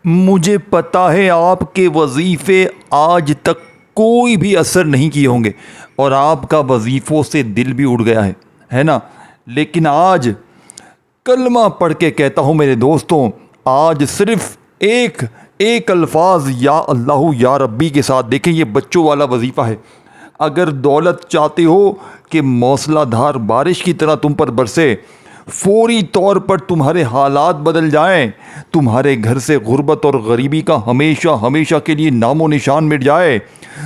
मुझे पता है आपके वजीफ़े आज तक कोई भी असर नहीं किए होंगे और आपका वजीफ़ों से दिल भी उड़ गया है ना। लेकिन आज कलमा पढ़ के कहता हूँ मेरे दोस्तों, आज सिर्फ एक एक अल्फाज या अल्लाह या रब्बी के साथ देखें। ये बच्चों वाला वजीफ़ा है। अगर दौलत चाहते हो कि मौसलाधार बारिश की तरह तुम पर बरसे, फौरी तौर पर तुम्हारे हालात बदल जाएं, तुम्हारे घर से गुर्बत और गरीबी का हमेशा हमेशा के लिए नामो निशान मिट जाए,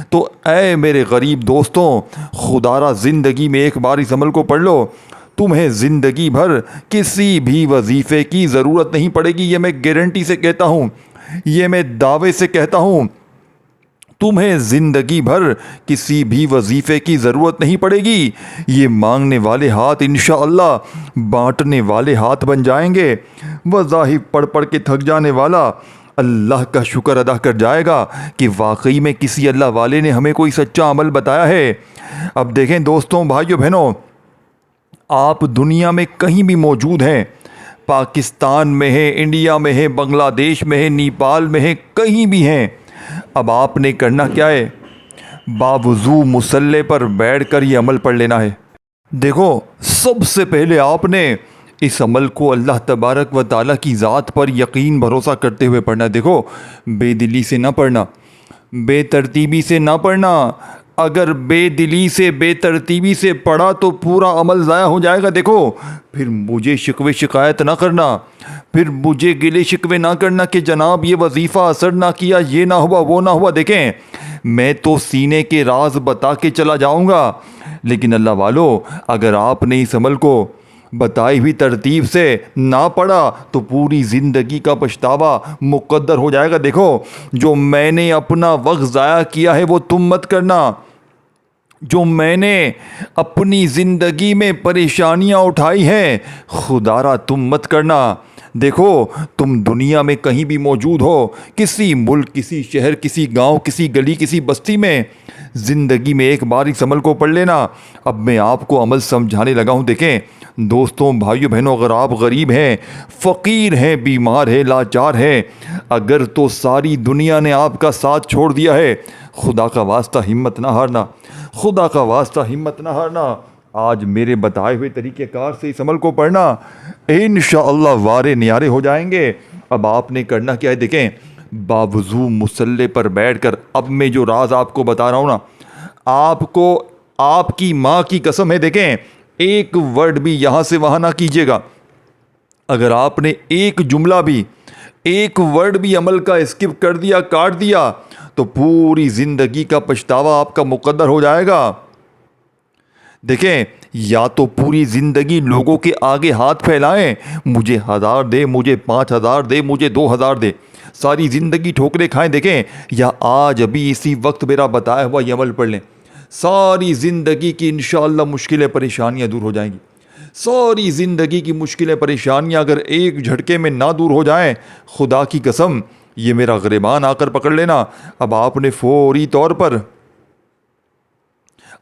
तो ऐ मेरे गरीब दोस्तों, खुदारा ज़िंदगी में एक बार इस अमल को पढ़ लो। तुम्हें ज़िंदगी भर किसी भी वजीफ़े की ज़रूरत नहीं पड़ेगी। ये मैं गारंटी से कहता हूँ, ये मैं दावे से कहता हूँ। तुम्हें ज़िंदगी भर किसी भी वजीफ़े की ज़रूरत नहीं पड़ेगी। ये मांगने वाले हाथ इंशाअल्लाह बांटने वाले हाथ बन जाएंगे। वज़ाहिफ पढ़ पढ़ के थक जाने वाला अल्लाह का शुक्र अदा कर जाएगा कि वाकई में किसी अल्लाह वाले ने हमें कोई सच्चा अमल बताया है। अब देखें दोस्तों, भाइयों बहनों, आप दुनिया में कहीं भी मौजूद हैं, पाकिस्तान में है, इंडिया में है, बांग्लादेश में है, नेपाल में है, कहीं भी हैं। अब आपने करना क्या है? बावजू मुसल्ले पर बैठकर ये अमल पढ़ लेना है। देखो, सबसे पहले आपने इस अमल को अल्लाह तबारक व ताला की ज़ात पर यकीन भरोसा करते हुए पढ़ना है। देखो, बेदिली से ना पढ़ना, बेतरतीबी से ना पढ़ना। अगर बेदिली से बेतरतीबी से पढ़ा तो पूरा अमल ज़ाया हो जाएगा। देखो, फिर मुझे शिकवे शिकायत ना करना, फिर मुझे गिले शिकवे ना करना कि जनाब ये वजीफ़ा असर ना किया, ये ना हुआ, वो ना हुआ। देखें, मैं तो सीने के राज बता के चला जाऊंगा, लेकिन अल्लाह वालों, अगर आपने इस अमल को बताई हुई तरतीब से ना पढ़ा तो पूरी ज़िंदगी का पछतावा मुक़द्दर हो जाएगा। देखो, जो मैंने अपना वक्त ज़ाया किया है वो तुम मत करना। जो मैंने अपनी ज़िंदगी में परेशानियां उठाई हैं, खुदारा तुम मत करना। देखो, तुम दुनिया में कहीं भी मौजूद हो, किसी मुल्क, किसी शहर, किसी गांव, किसी गली, किसी बस्ती में, ज़िंदगी में एक बार इस अमल को पढ़ लेना। अब मैं आपको अमल समझाने लगा हूँ। देखें दोस्तों, भाइयों बहनों, अगर आप गरीब हैं, फ़कीर हैं, बीमार हैं, लाचार हैं, अगर तो सारी दुनिया ने आपका साथ छोड़ दिया है, खुदा का वास्ता हिम्मत ना हारना, खुदा का वास्ता हिम्मत ना हारना। आज मेरे बताए हुए तरीक़ेकार से इस अमल को पढ़ना, इंशाअल्लाह वारे न्यारे हो जाएंगे। अब आपने करना क्या है? देखें, बावजू मुसल्ले पर बैठकर, अब मैं जो राज आपको बता रहा हूँ ना, आपको आपकी माँ की कसम है, देखें, एक वर्ड भी यहाँ से वहाँ ना कीजिएगा। अगर आपने एक जुमला भी, एक वर्ड भी अमल का स्किप कर दिया, काट दिया, तो पूरी ज़िंदगी का पछतावा आपका मुक़द्दर हो जाएगा। देखें, या तो पूरी ज़िंदगी लोगों के आगे हाथ फैलाएं, मुझे 1000 दे, मुझे 5000 दे, मुझे 2000 दे, सारी ज़िंदगी ठोकरें खाएं। देखें, या आज अभी इसी वक्त मेरा बताया हुआ ये अमल पढ़ लें, सारी ज़िंदगी की इंशाअल्लाह मुश्किलें परेशानियां दूर हो जाएंगी। सारी ज़िंदगी की मुश्किलें परेशानियां अगर एक झटके में ना दूर हो जाएं, खुदा की कसम, ये मेरा ग़रीबान आकर पकड़ लेना। अब आपने फौरी तौर पर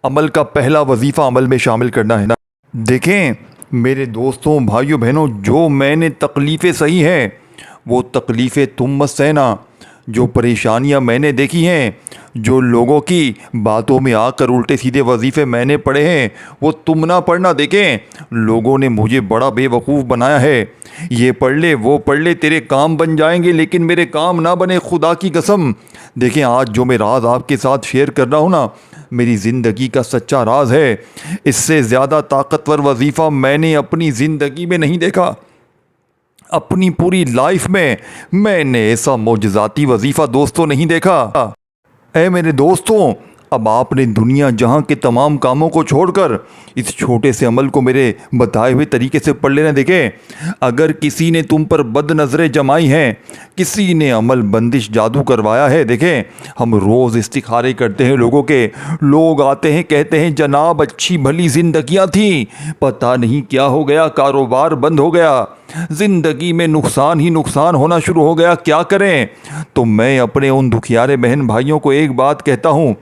अमल का पहला वजीफ़ा अमल में शामिल करना है ना। देखें मेरे दोस्तों, भाइयों बहनों, जो मैंने तकलीफ़ें सही हैं वो तकलीफ़ें तुम मत सहना। जो परेशानियां मैंने देखी हैं, जो लोगों की बातों में आकर उल्टे सीधे वजीफ़े मैंने पढ़े हैं, वो तुम ना पढ़ना। देखें, लोगों ने मुझे बड़ा बेवकूफ़ बनाया है, ये पढ़ ले, वो पढ़ ले, तेरे काम बन जाएंगे, लेकिन मेरे काम ना बने, खुदा की कसम। देखें, आज जो मैं राज आपके साथ शेयर कर रहा हूँ ना, मेरी ज़िंदगी का सच्चा राज है। इससे ज़्यादा ताकतवर वजीफ़ा मैंने अपनी ज़िंदगी में नहीं देखा। अपनी पूरी लाइफ में मैंने ऐसा मौजज़ाती वजीफ़ा दोस्तों नहीं देखा। ऐ मेरे दोस्तों, अब आपने दुनिया जहां के तमाम कामों को छोड़कर इस छोटे से अमल को मेरे बताए हुए तरीके से पढ़ लेना। देखें, अगर किसी ने तुम पर बद नज़रें जमाई हैं, किसी ने अमल बंदिश जादू करवाया है, देखें, हम रोज़ इस्तिखारे करते हैं लोगों के, लोग आते हैं, कहते हैं जनाब अच्छी भली ज़िंदगियाँ थी, पता नहीं क्या हो गया, कारोबार बंद हो गया, ज़िंदगी में नुकसान ही नुकसान होना शुरू हो गया, क्या करें? तो मैं अपने उन दुखियारे बहन भाइयों को एक बात कहता हूँ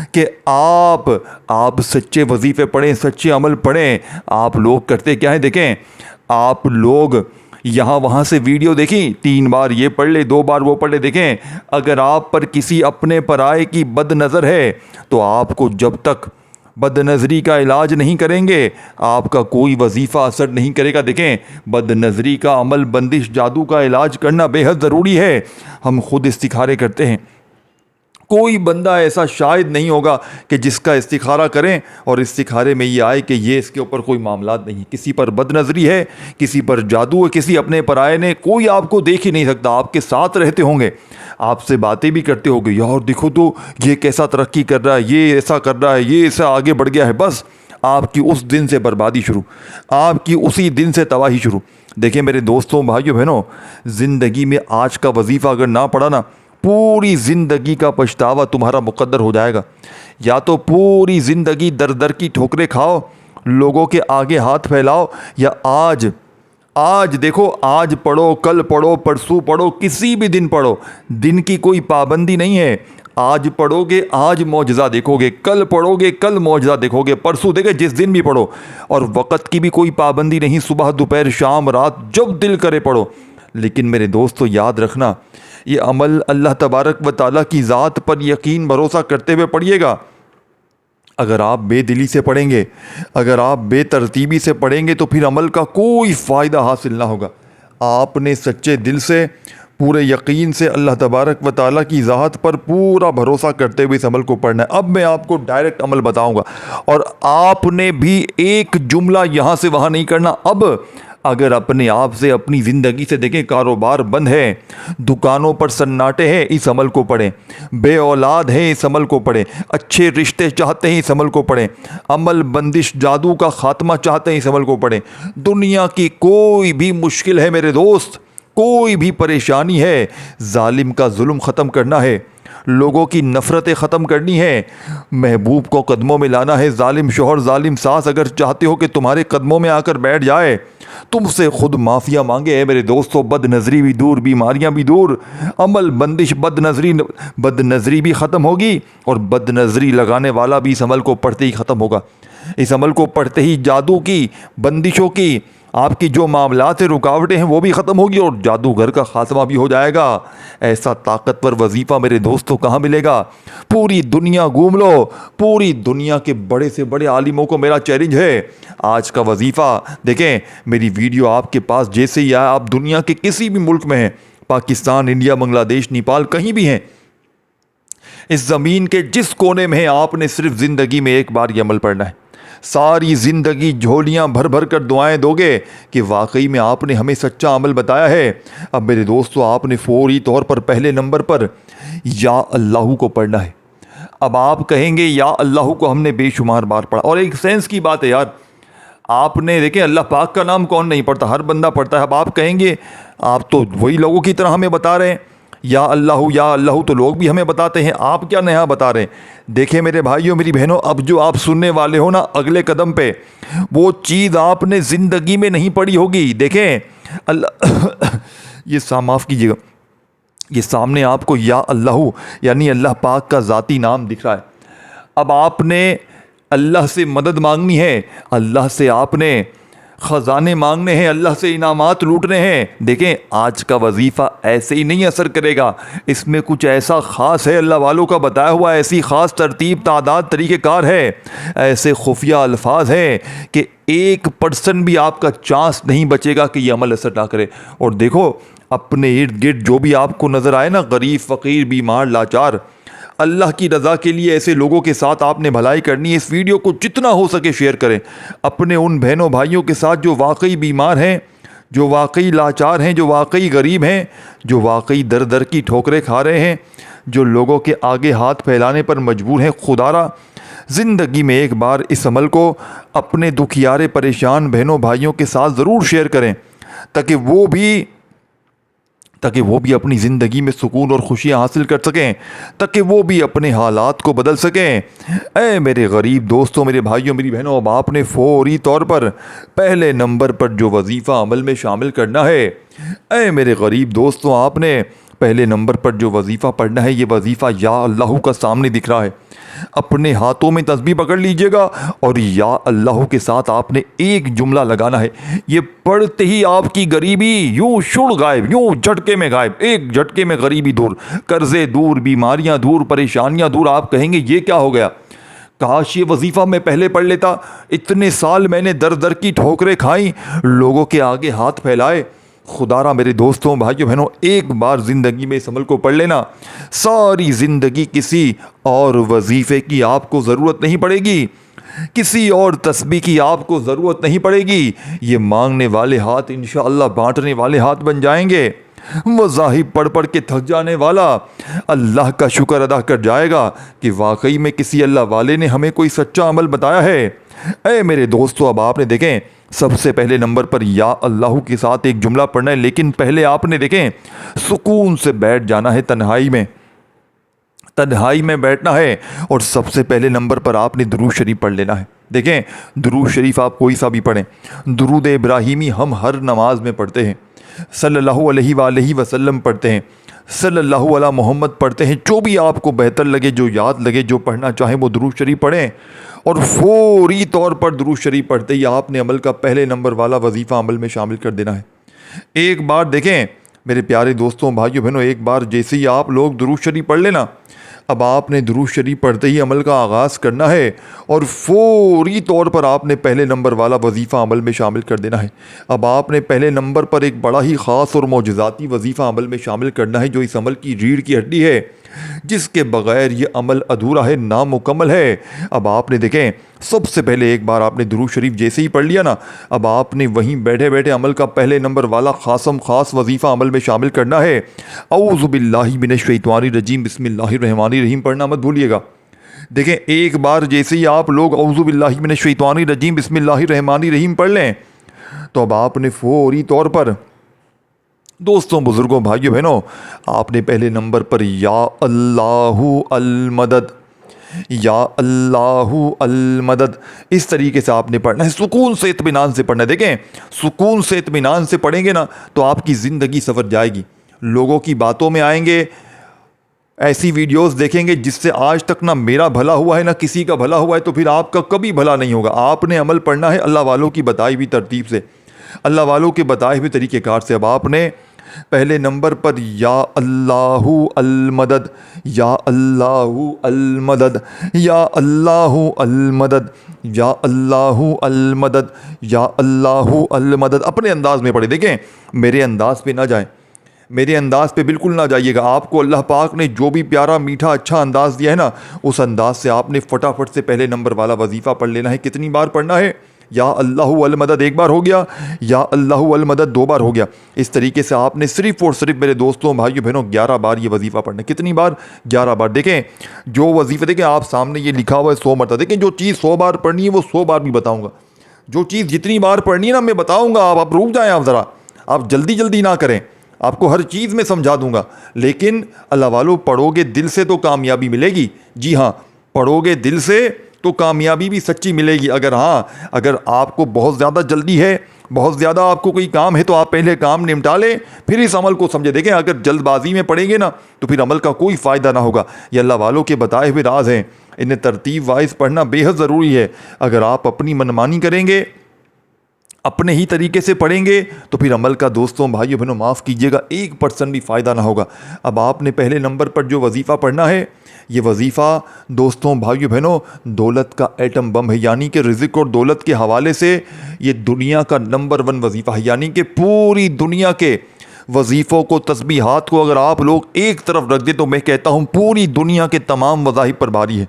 कि आप सच्चे वजीफ़े पढ़ें, सच्चे अमल पढ़ें। आप लोग करते क्या हैं? देखें, आप लोग यहाँ वहाँ से वीडियो देखी, 3 बार ये पढ़ ले, 2 बार वो पढ़ ले। देखें, अगर आप पर किसी अपने पराये की बदनज़र है तो आपको जब तक बदनज़री का इलाज नहीं करेंगे आपका कोई वजीफ़ा असर नहीं करेगा। देखें, बदनज़री का अमल, बंदिश, जादू का इलाज करना बेहद ज़रूरी है। हम खुद इस्तिखारे करते हैं, कोई बंदा ऐसा शायद नहीं होगा कि जिसका इस्तिखारा करें और इस्तिखारे में ये आए कि ये इसके ऊपर कोई मामलात नहीं, किसी पर बदनज़री है, किसी पर जादू है, किसी अपने पराये ने। कोई आपको देख ही नहीं सकता, आपके साथ रहते होंगे, आपसे बातें भी करते होंगे, यार देखो तो ये कैसा तरक्की कर रहा है, ये ऐसा कर रहा है, ये ऐसा आगे बढ़ गया है। बस आपकी उस दिन से बर्बादी शुरू, आपकी उसी दिन से तबाही शुरू। देखिए मेरे दोस्तों, भाइयों, बहनों, ज़िंदगी में आज का वजीफ़ा अगर ना पढ़ा ना, पूरी ज़िंदगी का पछतावा तुम्हारा मुकद्दर हो जाएगा। या तो पूरी ज़िंदगी दर दर की ठोकरें खाओ, लोगों के आगे हाथ फैलाओ, या आज देखो, आज पढ़ो, कल पढ़ो, परसों पढ़ो, किसी भी दिन पढ़ो, दिन की कोई पाबंदी नहीं है। आज पढ़ोगे आज मौजज़ा देखोगे, कल पढ़ोगे कल मौजज़ा देखोगे, परसों देखे, जिस दिन भी पढ़ो। और वक़्त की भी कोई पाबंदी नहीं, सुबह दोपहर शाम रात जब दिल करे पढ़ो। लेकिन मेरे दोस्तों याद रखना, ये अमल अल्लाह तबारक व ताला की ज़ात पर यकीन भरोसा करते हुए पढ़िएगा। अगर आप बेदिली से पढ़ेंगे, अगर आप बेतरतीबी से पढ़ेंगे तो फिर अमल का कोई फ़ायदा हासिल ना होगा। आपने सच्चे दिल से, पूरे यकीन से अल्लाह तबारक व ताला की ज़ात पर पूरा भरोसा करते हुए इस अमल को पढ़ना है। अब मैं आपको डायरेक्ट अमल बताऊंगा, और आपने भी एक जुमला यहाँ से वहाँ नहीं करना। अब अगर अपने आप से, अपनी ज़िंदगी से देखें, कारोबार बंद है, दुकानों पर सन्नाटे हैं, इस अमल को पढ़ें। बे औलाद है, इस अमल को पढ़ें। अच्छे रिश्ते चाहते हैं, इस अमल को पढ़ें। अमल, बंदिश, जादू का ख़ात्मा चाहते हैं, इस अमल को पढ़ें। दुनिया की कोई भी मुश्किल है मेरे दोस्त, कोई भी परेशानी है, जालिम का जुल्म ख़त्म करना है, लोगों की नफ़रतें ख़त्म करनी है, महबूब को कदमों में लाना है। जालिम शोहर, जालिम सास अगर चाहते हो कि तुम्हारे कदमों में आकर बैठ जाए, तुमसे खुद माफ़िया मांगे है मेरे दोस्तों। बदनज़री भी दूर, बीमारियां भी दूर, अमल, बंदिश, बदनज़री भी ख़त्म होगी, और बदनज़री लगाने वाला भी इस अमल को पढ़ते ही ख़त्म होगा। इस अमल को पढ़ते ही जादू की, बंदिशों की, आपकी जो मामलात से रुकावटें हैं वो भी ख़त्म होगी, और जादूगर का खात्मा भी हो जाएगा। ऐसा ताकतवर वजीफ़ा मेरे दोस्तों कहाँ मिलेगा? पूरी दुनिया घूम लो, पूरी दुनिया के बड़े से बड़े आलिमों को मेरा चैलेंज है। आज का वजीफ़ा देखें, मेरी वीडियो आपके पास जैसे ही आया, आप दुनिया के किसी भी मुल्क में हैं, पाकिस्तान, इंडिया, बांग्लादेश, नेपाल, कहीं भी हैं, इस ज़मीन के जिस कोने में है, आपने सिर्फ ज़िंदगी में एक बार ये अमल पढ़ना है। सारी ज़िंदगी झोलियाँ भर भर कर दुआएं दोगे कि वाकई में आपने हमें सच्चा अमल बताया है। अब मेरे दोस्तों, आपने फौरी तौर पर पहले नंबर पर या अल्लाह को पढ़ना है। अब आप कहेंगे या अल्लाह को हमने बेशुमार बार पढ़ा, और एक सेंस की बात है यार, आपने देखें अल्लाह पाक का नाम कौन नहीं पढ़ता, हर बंदा पढ़ता है। अब आप कहेंगे आप तो वही लोगों की तरह हमें बता रहे हैं या अल्लाह तो लोग भी हमें बताते हैं, आप क्या नया बता रहे हैं। देखें मेरे भाइयों, मेरी बहनों, अब जो आप सुनने वाले हो ना, अगले कदम पे वो चीज़ आपने ज़िंदगी में नहीं पढ़ी होगी। देखें अल्लाह ये माफ़ कीजिएगा, ये सामने आपको या अल्लाह यानी अल्लाह पाक का ज़ाती नाम दिख रहा है। अब आपने अल्लाह से मदद मांगनी है, अल्लाह से आपने ख़जाने मांगने हैं, अल्लाह से इनामात लूटने हैं। देखें आज का वजीफ़ा ऐसे ही नहीं असर करेगा, इसमें कुछ ऐसा ख़ास है, अल्लाह वालों का बताया हुआ ऐसी ख़ास तरतीब, तादाद, तरीक़ेकार है, ऐसे खुफिया अल्फाज हैं कि 1% भी आपका चांस नहीं बचेगा कि यह अमल असर ना करे। और देखो अपने इर्द गिर्द जो भी आपको नज़र आए ना, गरीब, फ़कीर, बीमार, लाचार, अल्लाह की रज़ा के लिए ऐसे लोगों के साथ आपने भलाई करनी है। इस वीडियो को जितना हो सके शेयर करें अपने उन बहनों भाइयों के साथ जो वाकई बीमार हैं, जो वाकई लाचार हैं, जो वाकई गरीब हैं, जो वाकई दर दर की ठोकरें खा रहे हैं, जो लोगों के आगे हाथ फैलाने पर मजबूर हैं। खुदारा ज़िंदगी में एक बार इस अमल को अपने दुखियारे परेशान बहनों भाइयों के साथ ज़रूर शेयर करें, ताकि वो भी अपनी ज़िंदगी में सुकून और खुशियाँ हासिल कर सकें, ताकि वो भी अपने हालात को बदल सकें। ऐ मेरे गरीब दोस्तों, मेरे भाइयों, मेरी बहनों, अब आपने फौरी तौर पर पहले नंबर पर जो वजीफ़ा अमल में शामिल करना है, ऐ मेरे गरीब दोस्तों, आपने पहले नंबर पर जो वजीफ़ा पढ़ना है, ये वजीफ़ा या अल्लाह का सामने दिख रहा है। अपने हाथों में तस्बीह पकड़ लीजिएगा और या अल्लाह के साथ आपने एक जुमला लगाना है। ये पढ़ते ही आपकी गरीबी यूं शुड़ गायब, यूं झटके में गायब, एक झटके में गरीबी दूर, कर्जे दूर, बीमारियां दूर, परेशानियां दूर। आप कहेंगे ये क्या हो गया, काश ये वजीफ़ा मैं पहले पढ़ लेता। इतने साल मैंने दर दर की ठोकरें खाई, लोगों के आगे हाथ फैलाए। खुदारा मेरे दोस्तों, भाइयों बहनों, एक बार ज़िंदगी में इस अमल को पढ़ लेना, सारी ज़िंदगी किसी और वजीफ़े की आपको ज़रूरत नहीं पड़ेगी, किसी और तस्बीह की आपको ज़रूरत नहीं पड़ेगी। ये मांगने वाले हाथ इंशाअल्लाह बांटने वाले हाथ बन जाएंगे। मज़ाहिब पढ़ पढ़ के थक जाने वाला अल्लाह का शुक्र अदा कर जाएगा कि वाकई में किसी अल्लाह वाले ने हमें कोई सच्चा अमल बताया है। ऐ मेरे दोस्तों, अब आपने देखें सबसे पहले नंबर पर या अल्लाह के साथ एक जुमला पढ़ना है, लेकिन पहले आपने देखें सुकून से बैठ जाना है, तन्हाई में बैठना है और सबसे पहले नंबर पर आपने दुरूद शरीफ पढ़ लेना है। देखें, दुरूद शरीफ आप कोई सा भी पढ़ें, दुरूद इब्राहिमी हम हर नमाज में पढ़ते हैं, सल्लल्लाहु अलैहि वसल्लम पढ़ते हैं, सल्लल्लाहु अला मोहम्मद पढ़ते हैं। जो भी आपको बेहतर लगे, जो याद लगे, जो पढ़ना चाहें वो दुरूद शरीफ पढ़ें। और फौरी तौर पर दुरूद शरीफ पढ़ते ही आपने अमल का पहले नंबर वाला वजीफ़ा अमल में शामिल कर देना है। एक बार देखें मेरे प्यारे दोस्तों, भाइयों बहनों, एक बार जैसे ही आप लोग दुरूद शरीफ पढ़ लेना, अब आपने दुरूद शरीफ पढ़ते ही अमल का आगाज़ करना है और फौरी तौर पर आपने पहले नंबर वाला वजीफ़ा अमल में शामिल कर देना है। अब आपने पहले नंबर पर एक बड़ा ही ख़ास और मौजज़ाती वजीफ़ा अमल में शामिल करना है, जो इस अमल की रीढ़ की हड्डी है, जिसके बग़ैर ये अमल अधूरा है, नामुकम्मल है। अब आपने देखें सबसे पहले एक बार आपने दुरूद शरीफ जैसे ही पढ़ लिया ना, अब आपने वहीं बैठे बैठे अमल का पहले नंबर वाला ख़ास वजीफ़ा अमल में शामिल करना है। औज़ु बिल्लाहि मिनश शैतानिर रजीम बिस्मिल्लाहिर रहमानिर रहीम पढ़ना मत भूलिएगा। देखें, एक बार जैसे ही आप लोग औज़ु बिल्लाहि मिनश शैतानिर रजीम बिस्मिल्लाहिर रहमानिर रहीम पढ़ लें, तो अब आपने फौरी तौर पर दोस्तों, बुज़ुर्गों, भाइयों बहनों, आपने पहले नंबर पर या अल्लाहु अल मदद, या अल्लाहु अल मदद, इस तरीके से आपने पढ़ना है। सुकून से इत्मीनान से पढ़ना है। देखें, सुकून से इत्मीनान से पढ़ेंगे ना तो आपकी ज़िंदगी सवर जाएगी। लोगों की बातों में आएंगे, ऐसी वीडियोस देखेंगे जिससे आज तक ना मेरा भला हुआ है ना किसी का भला हुआ है, तो फिर आपका कभी भला नहीं होगा। आपने अमल पढ़ना है अल्लाह वालों की बताई हुई तरतीब से, अल्लाह वालों के बताए हुए तरीक़ेकार से। अब आपने पहले नंबर पर या अल्लाहु अल मदद, या अल्लाहु अल मदद, या अल्लाहु अल मदद, या अल्लाहु अल मदद, या अल्लाहु अल मदद अपने अंदाज़ में पढ़े। देखें, मेरे अंदाज़ पे ना जाएं, मेरे अंदाज़ पे बिल्कुल ना जाइएगा। आपको अल्लाह पाक ने जो भी प्यारा मीठा अच्छा अंदाज़ दिया है ना, उस अंदाज़ से आपने फटाफट से पहले नंबर वाला वजीफ़ा पढ़ लेना है। कितनी बार पढ़ना है? या अल्लाहु अल मदद एक बार हो गया, या अल्लाहु अल मदद दो बार हो गया। इस तरीके से आपने सिर्फ़ और सिर्फ मेरे दोस्तों, भाइयों बहनों, 11 बार ये वजीफ़ा पढ़ना है। कितनी बार? 11 बार। देखें, जो वजीफ़ा देखें आप सामने ये लिखा हुआ है 100 मरतबा। देखें, जो चीज़ 100 बार पढ़नी है वो 100 बार भी बताऊँगा। जो चीज़ जितनी बार पढ़नी है ना मैं बताऊँगा। आप रुक जाएँ, आप ज़रा, आप जल्दी ना करें, आपको हर चीज़ में समझा दूंगा। लेकिन अल्लाह वालों, पढ़ोगे दिल से तो कामयाबी मिलेगी। जी हाँ, पढ़ोगे दिल से तो कामयाबी भी सच्ची मिलेगी। अगर अगर आपको बहुत ज़्यादा जल्दी है, बहुत ज़्यादा आपको कोई काम है, तो आप पहले काम निपटा लें, फिर इस अमल को समझे। देखें, अगर जल्दबाजी में पढ़ेंगे ना तो फिर अमल का कोई फ़ायदा ना होगा। ये अल्लाह वालों के बताए हुए राज हैं, इन्हें तरतीब वाइज पढ़ना बेहद ज़रूरी है। अगर आप अपनी मनमानी करेंगे, अपने ही तरीके से पढ़ेंगे, तो फिर अमल का दोस्तों, भाइयों बहनों, माफ़ कीजिएगा, 1% भी फ़ायदा ना होगा। अब आपने पहले नंबर पर जो वजीफ़ा पढ़ना है, ये वजीफ़ा दोस्तों, भाइयों बहनों, दौलत का एटम बम है। यानी कि रिज़्क़ और दौलत के हवाले से ये दुनिया का नंबर 1 वजीफ़ा है। यानी कि पूरी दुनिया के वजीफ़ों को, तस्बीहात को अगर आप लोग एक तरफ रख दें, तो मैं कहता हूँ पूरी दुनिया के तमाम वज़ाहिब पर भारी है।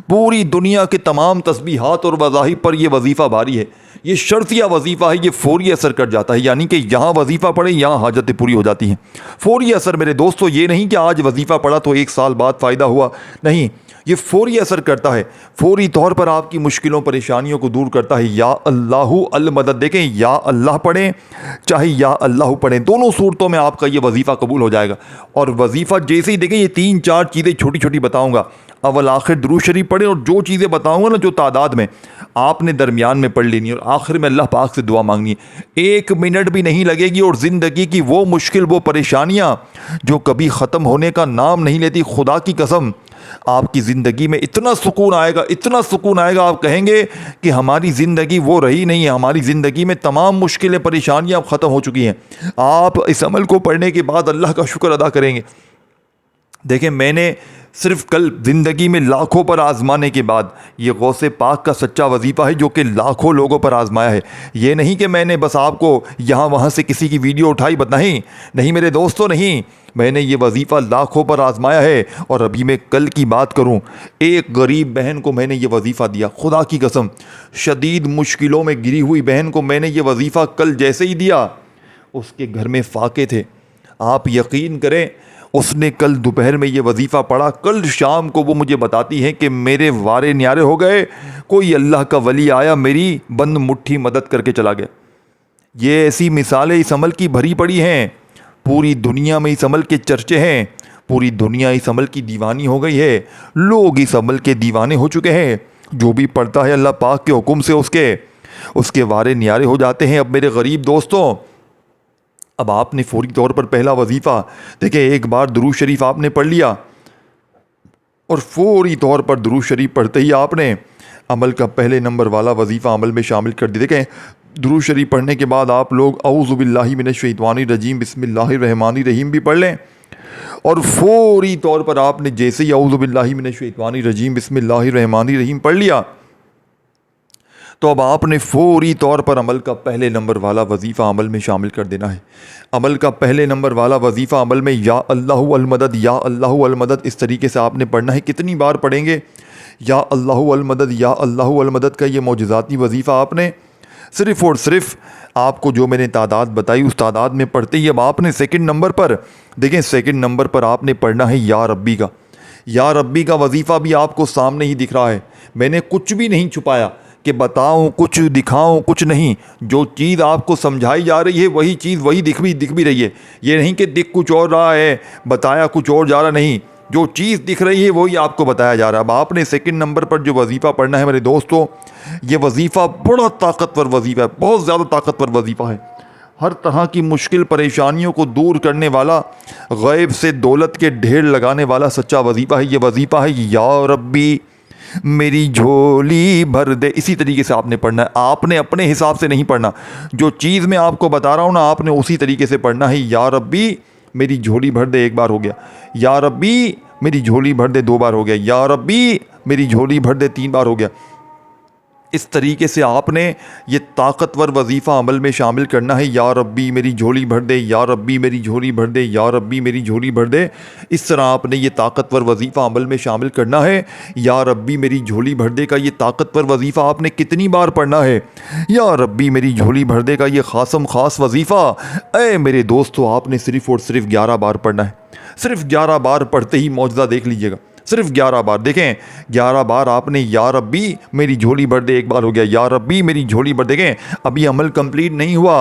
पूरी दुनिया के तमाम तस्बीहात और वज़ाहिब पर यह वजीफ़ा भारी है। ये शर्तिया वजीफ़ा है, ये फ़ौरी असर कर जाता है। यानी कि यहाँ वजीफ़ा पढ़े, यहाँ हाजतें पूरी हो जाती हैं। फ़ौरी असर मेरे दोस्तों, ये नहीं कि आज वजीफ़ा पढ़ा तो 1 साल बाद फ़ायदा हुआ, नहीं, ये फ़ौरी असर करता है। फ़ौरी तौर पर आपकी मुश्किलों परेशानियों को दूर करता है। या अल्लाहु अल मदद, देखें, या अल्लाह पढ़ें चाहे या अल्लाह पढ़ें, दोनों सूरतों में आपका ये वजीफ़ा कबूल हो जाएगा। और वजीफ़ा जैसे ही देखें, ये 3-4 चीज़ें छोटी छोटी बताऊँगा, अव्वल आखिर दुरूद शरीफ पढ़ें और जो चीज़ें बताऊंगा ना जो तादाद में, आपने दरमियान में पढ़ लेनी है और आखिर में अल्लाह पाक से दुआ मांगनी है। 1 मिनट भी नहीं लगेगी और ज़िंदगी की वो मुश्किल, वो परेशानियाँ जो कभी ख़त्म होने का नाम नहीं लेती, खुदा की कसम आपकी ज़िंदगी में इतना सुकून आएगा, इतना सुकून आएगा, आप कहेंगे कि हमारी ज़िंदगी वो रही नहीं है, हमारी ज़िंदगी में तमाम मुश्किलें, परेशानियाँ अब ख़त्म हो चुकी हैं। आप इस अमल को पढ़ने के बाद अल्लाह का शुक्र अदा करेंगे। देखें, मैंने सिर्फ कल ज़िंदगी में लाखों पर आज़माने के बाद, ये गौसे पाक का सच्चा वजीफ़ा है जो कि लाखों लोगों पर आज़माया है। ये नहीं कि मैंने बस आपको यहाँ वहाँ से किसी की वीडियो उठाई बताई, नहीं मेरे दोस्तों, नहीं, मैंने ये वजीफ़ा लाखों पर आज़माया है। और अभी मैं कल की बात करूँ, एक गरीब बहन को मैंने ये वजीफ़ा दिया, खुदा की कसम, शदीद मुश्किलों में गिरी हुई बहन को मैंने ये वजीफ़ा कल जैसे ही दिया, उसके घर में फाके थे। आप यकीन करें, उसने कल दोपहर में ये वजीफ़ा पढ़ा, कल शाम को वो मुझे बताती है कि मेरे वारे न्यारे हो गए, कोई अल्लाह का वली आया, मेरी बंद मुट्ठी मदद करके चला गया। ये ऐसी मिसालें इस अमल की भरी पड़ी हैं, पूरी दुनिया में इस अमल के चर्चे हैं, पूरी दुनिया इस अमल की दीवानी हो गई है, लोग इस अमल के दीवाने हो चुके हैं। जो भी पढ़ता है अल्लाह पाक के हुक्म से उसके वारे न्यारे हो जाते हैं। अब मेरे गरीब दोस्तों, अब आपने फौरी तौर पर पहला वजीफ़ा, देखिए, एक बार दुरूद शरीफ आपने पढ़ लिया और फौरी तौर पर दुरूद शरीफ पढ़ते ही आपने अमल का पहले नंबर वाला वजीफ़ा अमल में शामिल कर दिया। देखें, दुरूद शरीफ पढ़ने के बाद आप लोग औज़ु बिल्लाहि मिनश शैतानिर रजीम बिस्मिल्लाहिर रहमानिर रहीम भी पढ़ लें और फौरी तौर पर आपने जैसे ही औज़ु बिल्लाहि मिनश शैतानिर रजीम बिस्मिल्लाहिर रहमानिर रहीम पढ़ लिया, तो अब आपने फौरी तौर पर अमल का पहले नंबर वाला वजीफ़ा अमल में शामिल कर देना है। अमल का पहले नंबर वाला वजीफ़ा अमल में या अल्लाहु अल मदद, या अल्लाहु अल मदद, इस तरीके से आपने पढ़ना है। कितनी बार पढ़ेंगे या अल्लाहु अल मदद, या अल्लाहु अल मदद का ये मौजज़ाती वजीफ़ा आपने सिर्फ़ और सिर्फ, आपको जो मैंने तादाद बताई उस तादाद में पढ़ते ही अब आपने सेकंड नंबर पर, देखें, सेकंड नंबर पर आपने पढ़ना है या रब्बी का। या रब्बी का वजीफ़ा भी आपको सामने ही दिख रहा है, मैंने कुछ भी नहीं छुपाया कि बताऊं कुछ, दिखाऊं कुछ नहीं। जो चीज़ आपको समझाई जा रही है वही चीज़ वही दिख भी रही है। ये नहीं कि दिख कुछ और रहा है, बताया कुछ और जा रहा, नहीं, जो चीज़ दिख रही है वही आपको बताया जा रहा है। अब आपने सेकंड नंबर पर जो वजीफ़ा पढ़ना है मेरे दोस्तों, ये वजीफ़ा बड़ा ताकतवर वजीफ़ा है, बहुत ज़्यादा ताकतवर वजीफ़ा है। हर तरह की मुश्किल परेशानियों को दूर करने वाला, गैब से दौलत के ढेर लगाने वाला सच्चा वजीफ़ा है। ये वजीफ़ा है या रब्बी मेरी झोली भर दे। इसी तरीके से आपने पढ़ना है, आपने अपने हिसाब से नहीं पढ़ना। जो चीज़ मैं आपको बता रहा हूँ ना, आपने उसी तरीके से पढ़ना है। या रब्बी मेरी झोली भर दे, एक बार हो गया। या रब्बी मेरी झोली भर दे, 2 बार हो गया। या रब्बी मेरी झोली भर दे, 3 बार हो गया। इस तरीके से आपने ये ताकतवर वजीफ़ा अमल में शामिल करना है। या रब्बी मेरी झोली भर दे, या रब्बी मेरी झोली भर दे, या रब्बी मेरी झोली भर दे। इस तरह आपने ये ताकतवर वजीफ़ा अमल में शामिल करना है। या रब्बी मेरी झोली भर दे का ये ताकतवर वजीफ़ा आपने कितनी बार पढ़ना है? या रब्बी मेरी झोली भर दे का ये खासम खास वजीफ़ा ए मेरे दोस्तों, आपने सिर्फ़ और सिर्फ 11 बार पढ़ना है। सिर्फ 11 बार पढ़ते ही मौजज़ा देख लीजिएगा, सिर्फ 11 बार। देखें, 11 बार आपने या रब्बी मेरी झोली भर दे, एक बार हो गया। या रब्बी मेरी झोली भर, देखें अभी अमल कंप्लीट नहीं हुआ।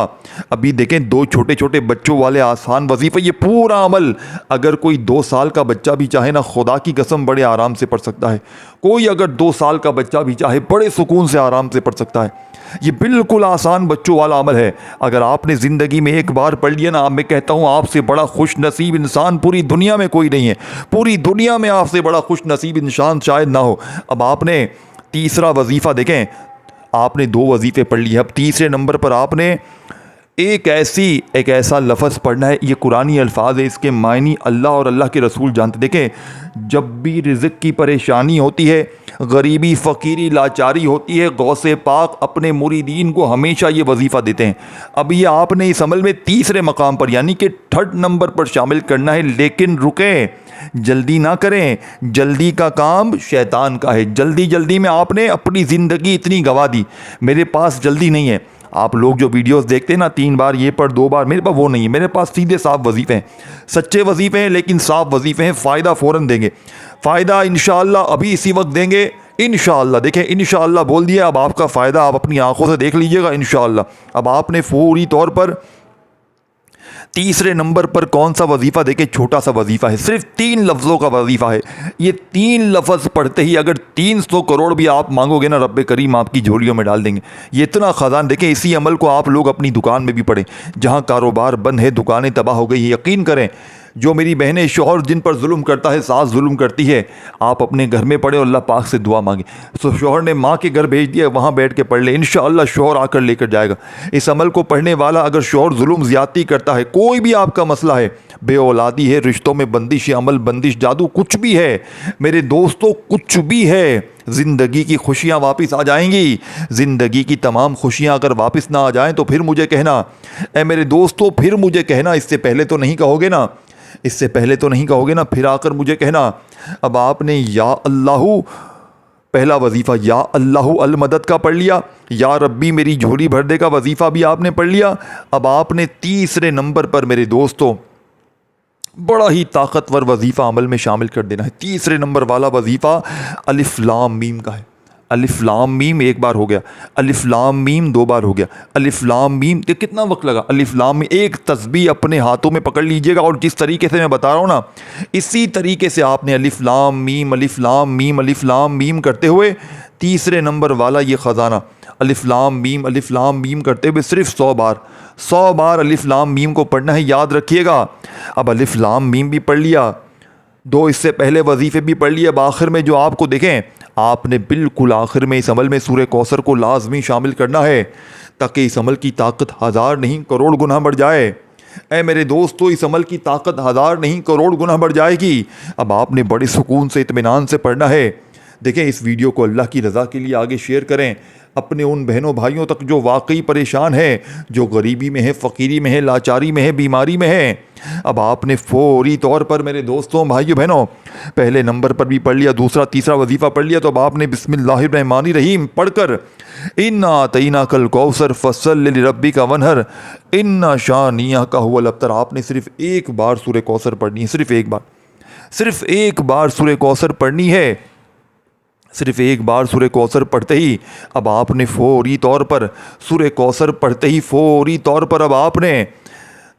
अभी देखें, 2 छोटे छोटे बच्चों वाले आसान वजीफ़े, ये पूरा अमल अगर कोई 2 साल का बच्चा भी चाहे ना, खुदा की कसम बड़े आराम से पढ़ सकता है। कोई अगर 2 साल का बच्चा भी चाहे, बड़े सुकून से आराम से पढ़ सकता है। ये बिल्कुल आसान बच्चों वाला अमल है। अगर आपने ज़िंदगी में एक बार पढ़ लिया ना, मैं कहता हूँ आपसे बड़ा खुश नसीब इंसान पूरी दुनिया में कोई नहीं है। पूरी दुनिया में आपसे बड़ा खुश नसीब इंसान शायद ना हो। अब आपने तीसरा वजीफ़ा, देखें आपने 2 वजीफ़े पढ़ लिए, अब तीसरे नंबर पर आपने एक ऐसा लफ्ज़ पढ़ना है। ये कुरानी अल्फाज है, इसके मायनी अल्लाह और अल्लाह के रसूल जानते। देखें, जब भी रिज़्क़ की परेशानी होती है, गरीबी फ़कीरी लाचारी होती है, गौसे पाक अपने मुरीदीन को हमेशा ये वजीफ़ा देते हैं। अब ये आपने इस अमल में तीसरे मकाम पर यानी कि 3rd नंबर पर शामिल करना है। लेकिन रुकें, जल्दी ना करें, जल्दी का काम शैतान का है। जल्दी में आपने अपनी ज़िंदगी इतनी गंवा दी। मेरे पास जल्दी नहीं है। आप लोग जो वीडियोस देखते हैं ना, 3 बार ये पढ़, 2 बार, मेरे पास वो नहीं है। मेरे पास सीधे साफ वजीफ़े हैं, सच्चे वजीफ़े हैं, लेकिन साफ वजीफ़े हैं। फ़ायदा फ़ौरन देंगे, फ़ायदा इंशाअल्लाह अभी इसी वक्त देंगे इंशाअल्लाह। देखें, इंशाअल्लाह बोल दिया, अब आपका फ़ायदा आप अपनी आंखों से देख लीजिएगा इंशाअल्लाह। अब आपने फौरी तौर पर तीसरे नंबर पर कौन सा वजीफ़ा देखें, छोटा सा वजीफ़ा है, सिर्फ 3 लफ्ज़ों का वजीफ़ा है। ये 3 लफ्ज़ पढ़ते ही अगर 300 करोड़ भी आप मांगोगे ना, रब्बे करीम आपकी झोलियों में डाल देंगे। ये इतना ख़जान। देखें, इसी अमल को आप लोग अपनी दुकान में भी पढ़ें। जहाँ कारोबार बंद है, दुकानें तबाह हो गई है, यकीन करें, जो मेरी बहनें शौहर जिन पर जुल्म करता है, सास जुल्म करती है, आप अपने घर में पढ़े और अल्लाह पाक से दुआ मांगे। तो शौहर ने माँ के घर भेज दिया, वहाँ बैठ के पढ़ ले, इंशाअल्लाह शौहर आकर लेकर जाएगा। इस अमल को पढ़ने वाला अगर शौहर जुल्म ज़्यादती करता है, कोई भी आपका मसला है, बे औलादी है, रिश्तों में बंदिश है, अमल बंदिश, जादू, कुछ भी है मेरे दोस्तों, कुछ भी है, ज़िंदगी की खुशियाँ वापस आ जाएंगी। ज़िंदगी की तमाम खुशियाँ अगर वापस ना आ जाएं तो फिर मुझे कहना, ए मेरे दोस्तों, फिर मुझे कहना। इससे पहले तो नहीं कहोगे ना, इससे पहले तो नहीं कहोगे ना, फिर आकर मुझे कहना। अब आपने या अल्लाहू, पहला वजीफ़ा या अल्लाहू अल मदद का पढ़ लिया, या रब्बी मेरी झोली भर दे का वजीफ़ा भी आपने पढ़ लिया। अब आपने तीसरे नंबर पर मेरे दोस्तों बड़ा ही ताकतवर वजीफ़ा अमल में शामिल कर देना है। तीसरे नंबर वाला वजीफ़ा अलिफ लाम मीम का है। अलिफ लाम मीम एक बार हो गया, अलिफ लाम मीम 2 बार हो गया, अलिफ लाम मीम। ये कितना वक्त लगा? अलिफ लाम मीम एक तस्बीह अपने हाथों में पकड़ लीजिएगा और जिस तरीके से मैं बता रहा हूँ ना, इसी तरीके से आपने अलिफ लाम मीम, अलिफ लाम मीम, अलिफ लाम मीम करते हुए तीसरे नंबर वाला ये ख़जाना अलिफ लाम मीम, अलिफ लाम मीम करते हुए सिर्फ 100 बार अलिफ लाम मीम को पढ़ना है, याद रखिएगा। अब अलिफ लाम मीम भी पढ़ लिया, 2 इससे पहले वजीफ़े भी पढ़ लिए। अब आखिर में जो आपको देखें, आपने बिल्कुल आखिर में इस अमल में सूरह कौसर को लाजमी शामिल करना है, ताकि इस अमल की ताकत 1000 नहीं करोड़ गुना बढ़ जाए। ऐ मेरे दोस्तों, इस अमल की ताकत 1000 नहीं करोड़ गुना बढ़ जाएगी। अब आपने बड़े सुकून से, इत्मीनान से पढ़ना है। देखें, इस वीडियो को अल्लाह की रज़ा के लिए आगे शेयर करें अपने उन बहनों भाइयों तक जो वाकई परेशान है, जो गरीबी में है, फ़कीरी में है, लाचारी में है, बीमारी में है। अब आपने फौरी तौर पर मेरे दोस्तों, भाइयों, बहनों, पहले नंबर पर भी पढ़ लिया, दूसरा तीसरा वजीफ़ा पढ़ लिया, तो अब आपने बिस्मिल्लाहिर्रहमानिर्रहीम पढ़कर इन्ना अतैना कल कौसर फसल लिरब्बिका वनहर इन्ना शानिया का हुवल अब्तर। आपने सिर्फ एक बार सूरह कौसर पढ़नी है, सिर्फ एक बार सूरह कौसर पढ़नी है। सिर्फ एक बार सूरह कौसर पढ़ते ही अब आपने फौरी तौर पर सूरह कौसर पढ़ते ही फौरी तौर पर अब आपने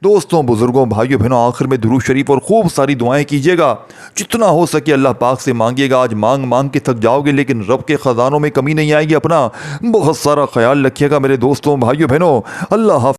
दोस्तों, बुज़ुर्गों, भाइयों, बहनों, आखिर में दुरूद शरीफ और खूब सारी दुआएं कीजिएगा। जितना हो सके अल्लाह पाक से मांगिएगा। आज मांग मांग के थक जाओगे, लेकिन रब के ख़जानों में कमी नहीं आएगी। अपना बहुत सारा ख्याल रखिएगा मेरे दोस्तों, भाइयों, बहनों। अल्लाह हाफ़िज़।